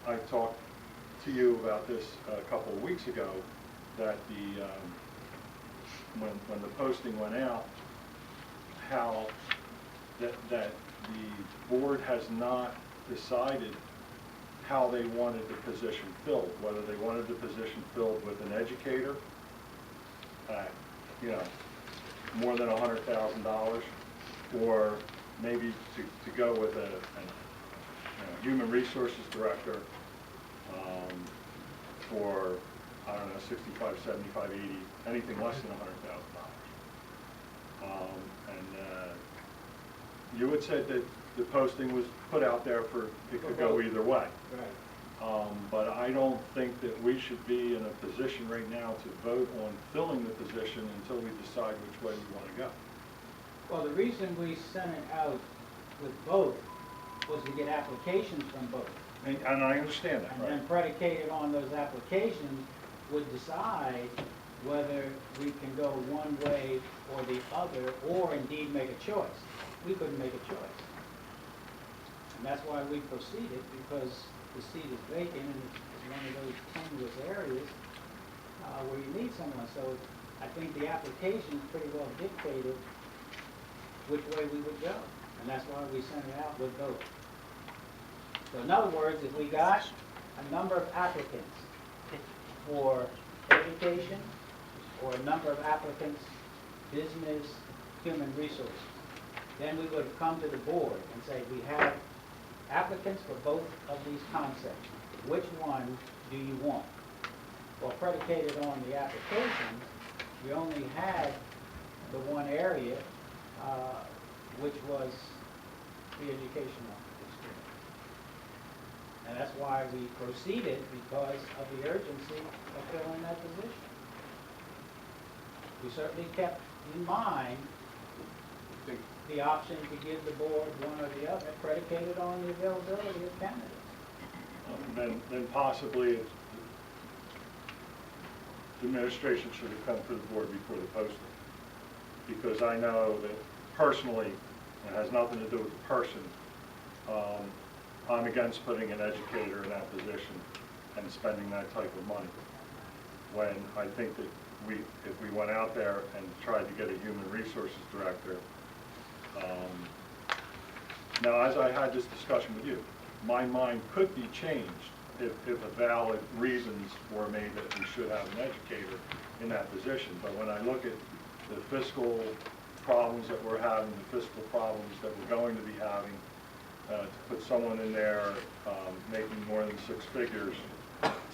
I talked to you about this a couple of weeks ago, that the, when the posting went out, how that the board has not decided how they wanted the position filled, whether they wanted the position filled with an educator, you know, more than $100,000, or maybe to go with a human resources director for, I don't know, 65, 75, 80, anything less than $100,000. You had said that the posting was put out there for, it could go either way. Right. But I don't think that we should be in a position right now to vote on filling the position until we decide which way we want to go. Well, the reason we sent it out with both was to get applications from both. And I understand that, And right? then predicated on those applications would decide whether we can go one way or the other, or indeed make a choice. We couldn't make a choice. And that's why we proceeded, because the seat is vacant and it's one of those tenuous areas where you need someone. So I think the application pretty well dictated which way we would go. And that's why we sent it out with both. So in other words, if we got a number of applicants for education, or a number of applicants, business, human resources, then we would come to the board and say, we have applicants for both of these concepts. Which one do you want? Well, predicated on the application, we only had the one area, which was the educational experience. And that's why we proceeded, because of the urgency of filling that position. We certainly kept in mind the option to give the board one or the other, predicated on the availability of candidates. Then possibly the administration should have come to the board before the posting. Because I know that personally, it has nothing to do with the person, I'm against putting an educator in that position and spending that type of money. When I think that if we went out there and tried to get a human resources director, now as I had this discussion with you, my mind could be changed if a valid reasons were made that we should have an educator in that position. But when I look at the fiscal problems that we're having, the fiscal problems that we're going to be having, to put someone in there making more than 6 figures,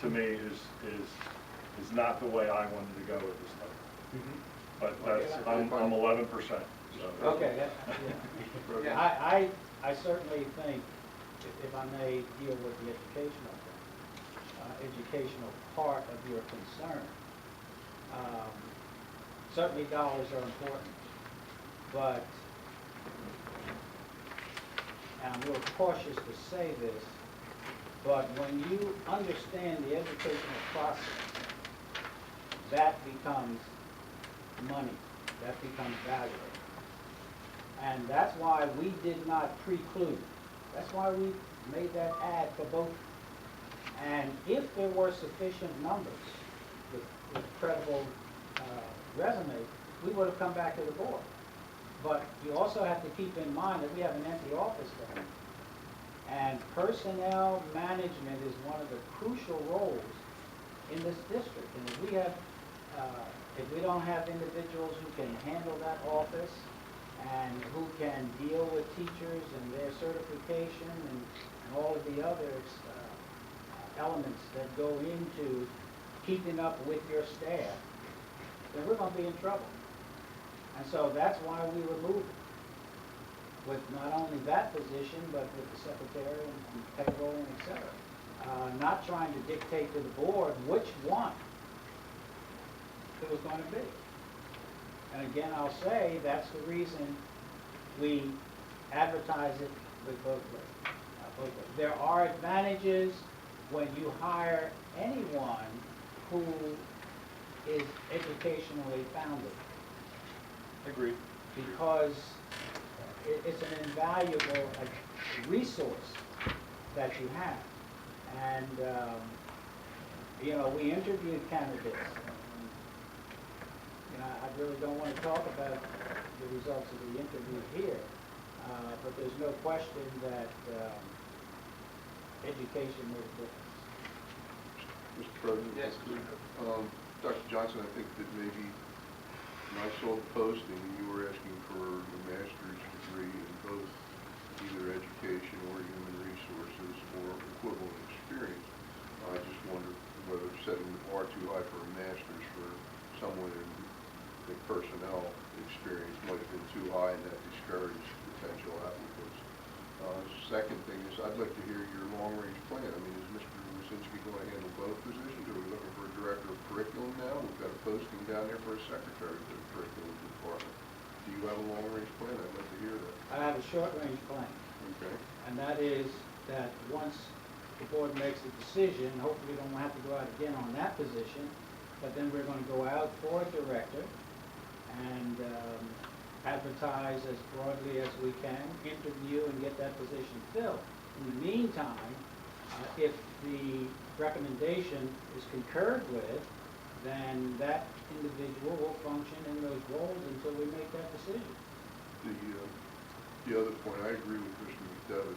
to me is not the way I wanted to go with this stuff. Mm-hmm. But that's, I'm 11%. So. Okay, yeah. I certainly think, if I may deal with the educational part of your concern, certainly dollars are important, but, and I'm a little cautious to say this, but when you understand the educational process, that becomes money, that becomes valuable. And that's why we did not preclude. That's why we made that ad for both. And if there were sufficient numbers with credible resumes, we would have come back to the board. But you also have to keep in mind that we have an empty office there. And personnel management is one of the crucial roles in this district. And if we don't have individuals who can handle that office and who can deal with teachers and their certification and all of the other elements that go into keeping up with your staff, then we're going to be in trouble. And so that's why we were moving with not only that position, but with the secretary and payroll and et cetera. Not trying to dictate to the board which one it was going to be. And again, I'll say that's the reason we advertise it with both ways. There are advantages when you hire anyone who is educationally founded. Agreed. Because it's an invaluable resource that you have. And, you know, we interviewed candidates. You know, I really don't want to talk about the results of the interview here, but there's no question that education made a difference. Mr. President? Yes. Dr. Johnson, I think that maybe when I saw the posting, you were asking for a master's degree in both either education or human resources or equivalent experience. I just wondered whether setting the bar too high for a master's for someone in personnel experience might have been too high and that discouraged potential applicants. Second thing is, I'd like to hear your long-range plan. I mean, is Mr. Wasinski going to handle both positions? Are we looking for a director of curriculum now? We've got a posting down there for a secretary for the curriculum department. Do you have a long-range plan? I'd like to hear that. I have a short-range plan, Okay. and that is that once the board makes a decision, hopefully we don't have to go out again on that position, but then we're going to go out for a director and advertise as broadly as we can, interview and get that position filled. In the meantime, if the recommendation is concurred with, then that individual will function in those roles until we make that decision. The other point, I agree with Mr. McDevitt.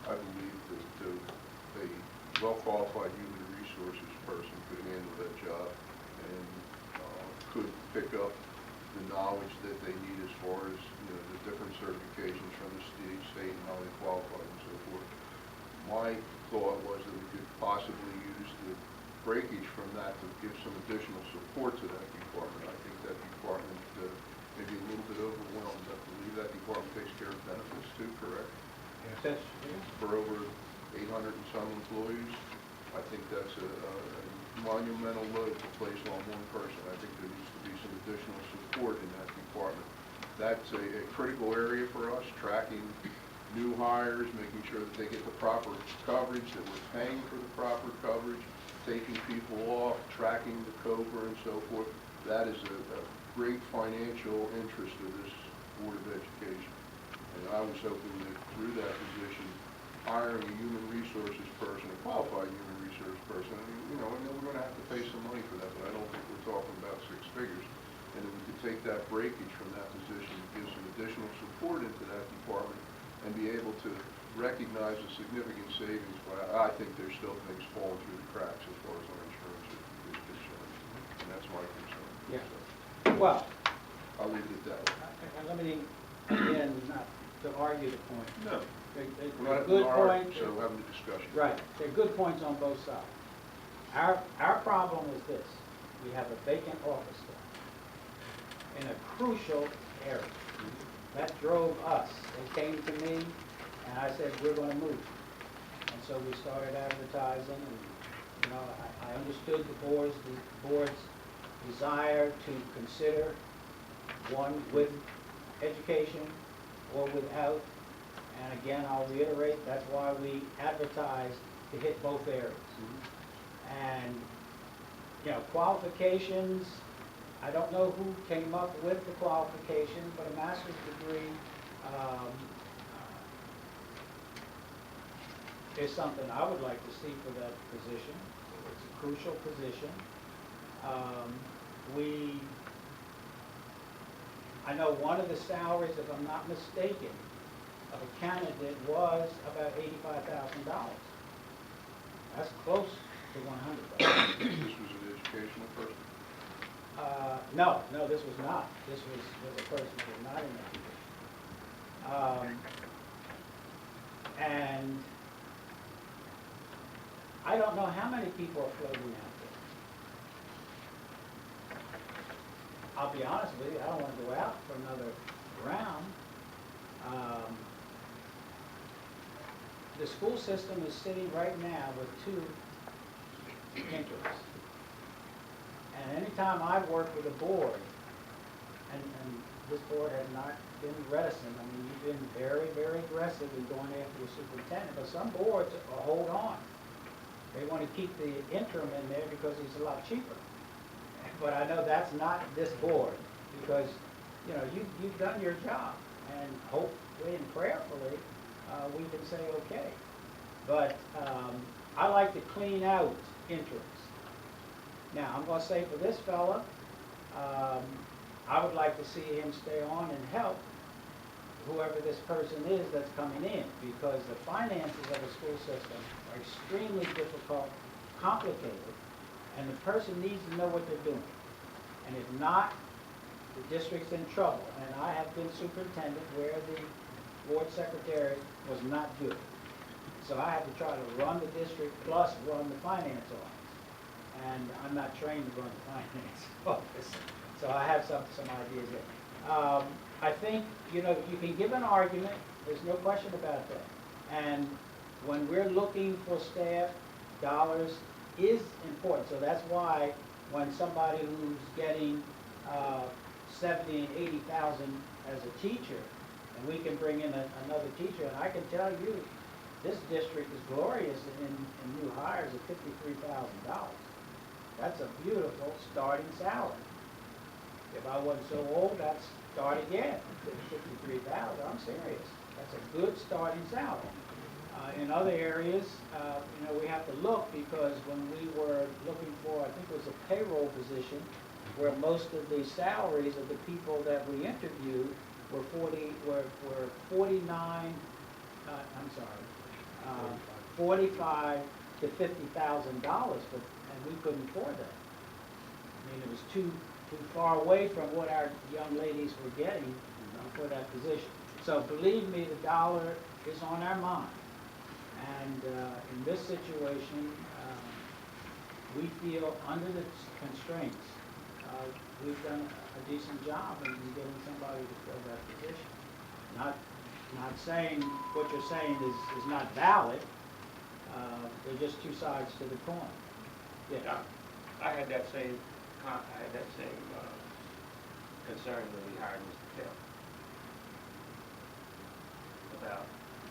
I believe that a well-qualified human resources person could handle that job and could pick up the knowledge that they need as far as, you know, the different certifications from the state and how they qualify and so forth. My thought was that we could possibly use the breakage from that to give some additional support to that department. I think that department may be a little bit overwhelmed. I believe that department takes care of benefits too, correct? Yes, that's For over 800 and some employees, I think that's a monumental load to place on one person. I think there needs to be some additional support in that department. That's a critical area for us, tracking new hires, making sure that they get the proper coverage, that we're paying for the proper coverage, taking people off, tracking the COBRA and so forth. That is a great financial interest of this Board of Education. And I was hoping that through that position, hiring a human resources person, a qualified human resource person, I mean, you know, I know we're going to have to pay some money for that, but I don't think we're talking about six figures. And if we could take that breakage from that position, give some additional support into that department, and be able to recognize the significant savings, but I think there's still things falling through the cracks as far as our insurance is concerned. And that's my concern. Yeah. So, well. I'll leave it at that. And let me, again, not to argue the point. No. They're We're not good arguing, points. so we're having a discussion. Right, they're good points on both sides. Our problem is this: we have a vacant office there in a crucial area. That drove us. They came to me, and I said, we're going to move. And so we started advertising, and you know, I understood the board's desire to consider one with education or without. And again, I'll reiterate, that's why we advertise to hit both areas. And, you know, qualifications, I don't know who came up with the qualifications, but a master's degree is something I would like to see for that position. It's a crucial position. I know one of the salaries, if I'm not mistaken, of a candidate was about $85,000. That's close to $100,000. This was an educational person? No, this was not. This was a person who was not in that position. And I don't know how many people are floating out there. I'll be honest with you, I don't want to go out for another round. The school system is sitting right now with two interims. And anytime I've worked with a board, and this board has not been reticent, I mean, you've been very, very aggressive in going after the superintendent, but some boards hold on. They want to keep the interim in there because he's a lot cheaper. But I know that's not this board, because, you know, you've done your job, and hopefully and prayerfully, we can say okay. But I like to clean out interims. Now, I'm gonna say for this fella, I would like to see him stay on and help whoever this person is that's coming in, because the finances of a school system are extremely difficult, complicated, and the person needs to know what they're doing. And if not, the district's in trouble. And I have been superintendent where the board secretary was not good. So I had to try to run the district plus run the finance office. And I'm not trained to run the finance office, so I have some ideas there. I think, you know, you can give an argument, there's no question about that. And when we're looking for staff, dollars is important. So that's why when somebody who's getting 70 and 80,000 as a teacher, and we can bring in another teacher, and I can tell you, this district is glorious in new hires at $53,000. That's a beautiful starting salary. If I wasn't so old, I'd start again at $53,000. I'm serious. That's a good starting salary. In other areas, you know, we have to look, because when we were looking for, I think it was a payroll position, where most of the salaries of the people that we interviewed were 49. I'm sorry, 45 to $50,000, and we couldn't afford that. I mean, it was too far away from what our young ladies were getting for that position. So believe me, the dollar is on our mind. And in this situation, we feel under the constraints, we've done a decent job in getting somebody to fill that position. Not saying what you're saying is not valid. They're just two sides to the coin. Yeah. I had that same concern when we hired Mr. Kell about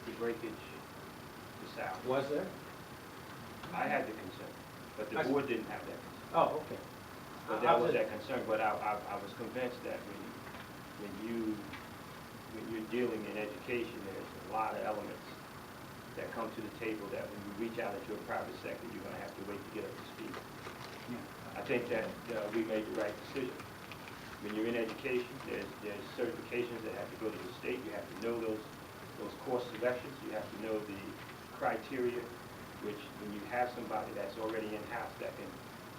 the breakage to salary. Was there? I had the concern, but the board didn't have that concern. Oh, okay. But that was that concern, but I was convinced that when you're dealing in education, there's a lot of elements that come to the table that when you reach out into a private sector, you're going to have to wait to get up to speed. Yeah. I think that we made the right decision. When you're in education, there's certifications that have to go to the state. You have to know those course selections. You have to know the criteria, which when you have somebody that's already in-house that can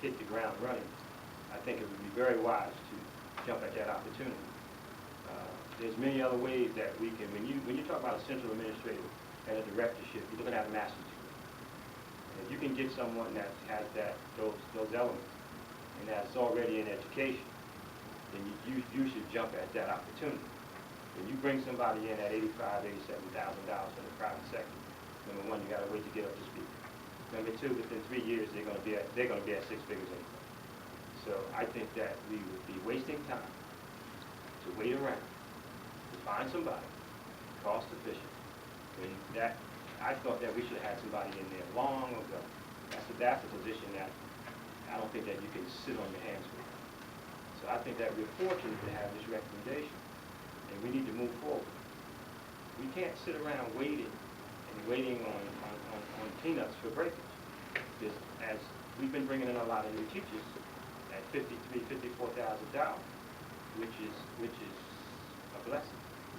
hit the ground running, I think it would be very wise to jump at that opportunity. There's many other ways that we can, when you talk about a central administrator and a directorship, you're looking at a master's degree. And if you can get someone that has those elements and that's already in education, then you should jump at that opportunity. When you bring somebody in at $85,000, $87,000 in the private sector, number one, you got to wait to get up to speed. Number two, within 3 years, they're going to be at six figures anyway. So I think that we would be wasting time to wait around to find somebody cost efficient. I thought that we should have had somebody in there long ago. That's a position that I don't think that you can sit on your hands with. So I think that we're fortunate to have this recommendation, and we need to move forward. We can't sit around waiting on peanuts for breakage. Because as we've been bringing in a lot of new teachers at $53,000, $54,000, which is a blessing.